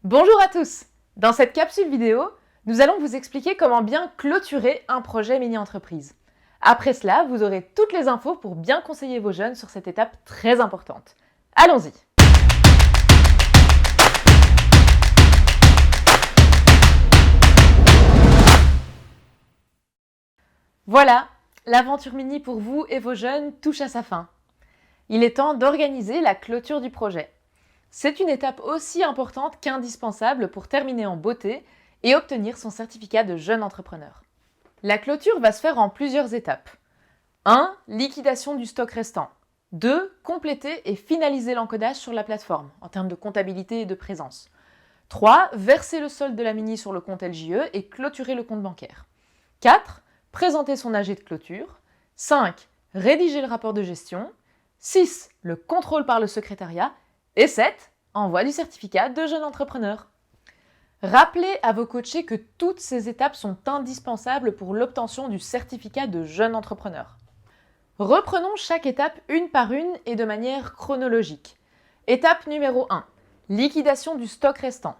Bonjour à tous! Dans cette capsule vidéo, nous allons vous expliquer comment bien clôturer un projet mini-entreprise. Après cela, vous aurez toutes les infos pour bien conseiller vos jeunes sur cette étape très importante. Allons-y! Voilà, l'aventure mini pour vous et vos jeunes touche à sa fin. Il est temps d'organiser la clôture du projet. C'est une étape aussi importante qu'indispensable pour terminer en beauté et obtenir son certificat de jeune entrepreneur. La clôture va se faire en plusieurs étapes. 1. Liquidation du stock restant. 2. Compléter et finaliser l'encodage sur la plateforme, en termes de comptabilité et de présence. 3. Verser le solde de la mini sur le compte LJE et clôturer le compte bancaire. 4. Présenter son AG de clôture. 5. Rédiger le rapport de gestion. 6. Le contrôle par le secrétariat. Et 7. Envoi du certificat de jeune entrepreneur. Rappelez à vos coachés que toutes ces étapes sont indispensables pour l'obtention du certificat de jeune entrepreneur. Reprenons chaque étape une par une et de manière chronologique. Étape numéro 1. Liquidation du stock restant.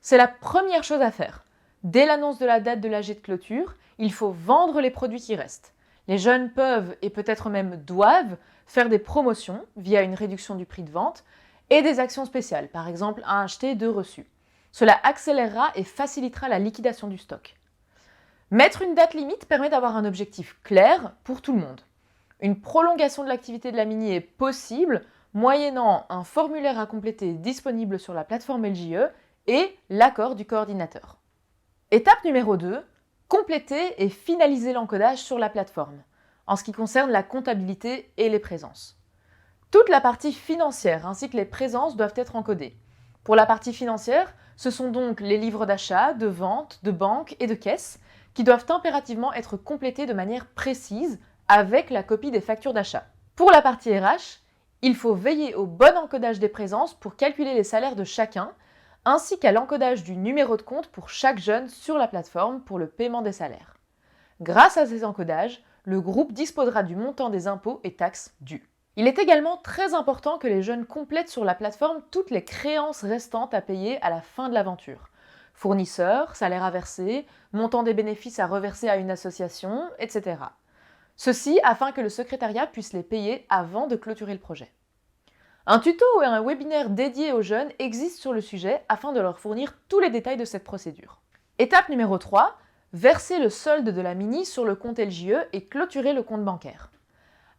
C'est la première chose à faire. Dès l'annonce de la date de l'AG de clôture, il faut vendre les produits qui restent. Les jeunes peuvent et peut-être même doivent faire des promotions via une réduction du prix de vente et des actions spéciales, par exemple un acheté, deux reçus. Cela accélérera et facilitera la liquidation du stock. Mettre une date limite permet d'avoir un objectif clair pour tout le monde. Une prolongation de l'activité de la mini est possible moyennant un formulaire à compléter disponible sur la plateforme LJE et l'accord du coordinateur. Étape numéro 2. Compléter et finaliser l'encodage sur la plateforme, en ce qui concerne la comptabilité et les présences. Toute la partie financière ainsi que les présences doivent être encodées. Pour la partie financière, ce sont donc les livres d'achat, de vente, de banque et de caisse qui doivent impérativement être complétés de manière précise avec la copie des factures d'achat. Pour la partie RH, il faut veiller au bon encodage des présences pour calculer les salaires de chacun, ainsi qu'à l'encodage du numéro de compte pour chaque jeune sur la plateforme pour le paiement des salaires. Grâce à ces encodages, le groupe disposera du montant des impôts et taxes dus. Il est également très important que les jeunes complètent sur la plateforme toutes les créances restantes à payer à la fin de l'aventure. Fournisseurs, salaires à verser, montant des bénéfices à reverser à une association, etc. Ceci afin que le secrétariat puisse les payer avant de clôturer le projet. Un tuto ou un webinaire dédié aux jeunes existe sur le sujet afin de leur fournir tous les détails de cette procédure. Étape numéro 3, verser le solde de la mini sur le compte LJE et clôturer le compte bancaire.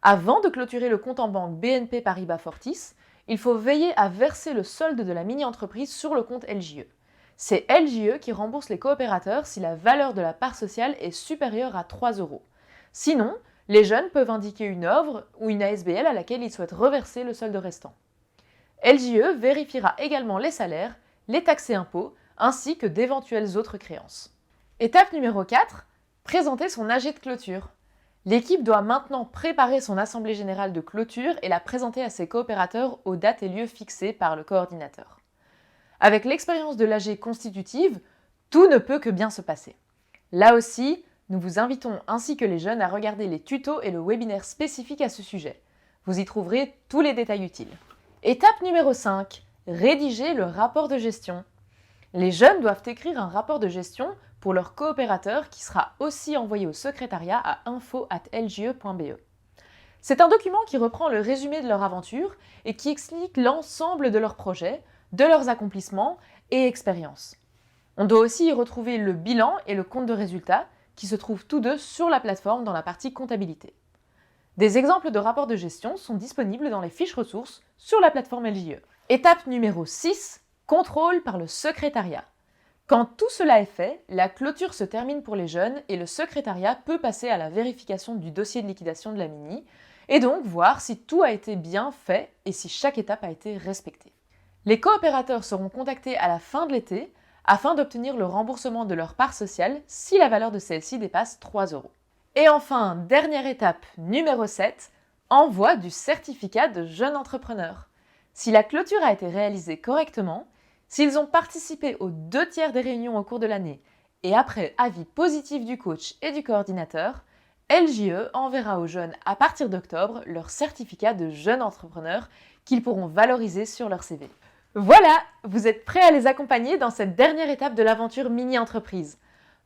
Avant de clôturer le compte en banque BNP Paribas Fortis, il faut veiller à verser le solde de la mini-entreprise sur le compte LJE. C'est LJE qui rembourse les coopérateurs si la valeur de la part sociale est supérieure à 3 €. Sinon, les jeunes peuvent indiquer une œuvre ou une ASBL à laquelle ils souhaitent reverser le solde restant. LJE vérifiera également les salaires, les taxes et impôts, ainsi que d'éventuelles autres créances. Étape numéro 4, présenter son AG de clôture. L'équipe doit maintenant préparer son assemblée générale de clôture et la présenter à ses coopérateurs aux dates et lieux fixés par le coordinateur. Avec l'expérience de l'AG constitutive, tout ne peut que bien se passer. Là aussi, nous vous invitons ainsi que les jeunes à regarder les tutos et le webinaire spécifique à ce sujet. Vous y trouverez tous les détails utiles. Étape numéro 5, rédiger le rapport de gestion. Les jeunes doivent écrire un rapport de gestion pour leur coopérateur qui sera aussi envoyé au secrétariat à info@lje.be. C'est un document qui reprend le résumé de leur aventure et qui explique l'ensemble de leurs projets, de leurs accomplissements et expériences. On doit aussi y retrouver le bilan et le compte de résultats qui se trouvent tous deux sur la plateforme dans la partie comptabilité. Des exemples de rapports de gestion sont disponibles dans les fiches ressources sur la plateforme LJE. Étape numéro 6, contrôle par le secrétariat. Quand tout cela est fait, la clôture se termine pour les jeunes et le secrétariat peut passer à la vérification du dossier de liquidation de la mini et donc voir si tout a été bien fait et si chaque étape a été respectée. Les coopérateurs seront contactés à la fin de l'été afin d'obtenir le remboursement de leur part sociale si la valeur de celle-ci dépasse 3 €. Et enfin, dernière étape, numéro 7, envoi du certificat de jeune entrepreneur. Si la clôture a été réalisée correctement, s'ils ont participé aux 2/3 des réunions au cours de l'année et après avis positif du coach et du coordinateur, LJE enverra aux jeunes à partir d'octobre leur certificat de jeune entrepreneur qu'ils pourront valoriser sur leur CV. Voilà, vous êtes prêts à les accompagner dans cette dernière étape de l'aventure mini-entreprise.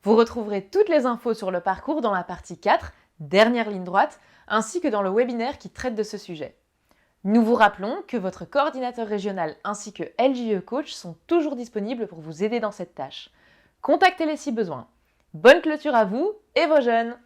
Vous retrouverez toutes les infos sur le parcours dans la partie 4, dernière ligne droite, ainsi que dans le webinaire qui traite de ce sujet. Nous vous rappelons que votre coordinateur régional ainsi que LJE Coach sont toujours disponibles pour vous aider dans cette tâche. Contactez-les si besoin. Bonne clôture à vous et vos jeunes!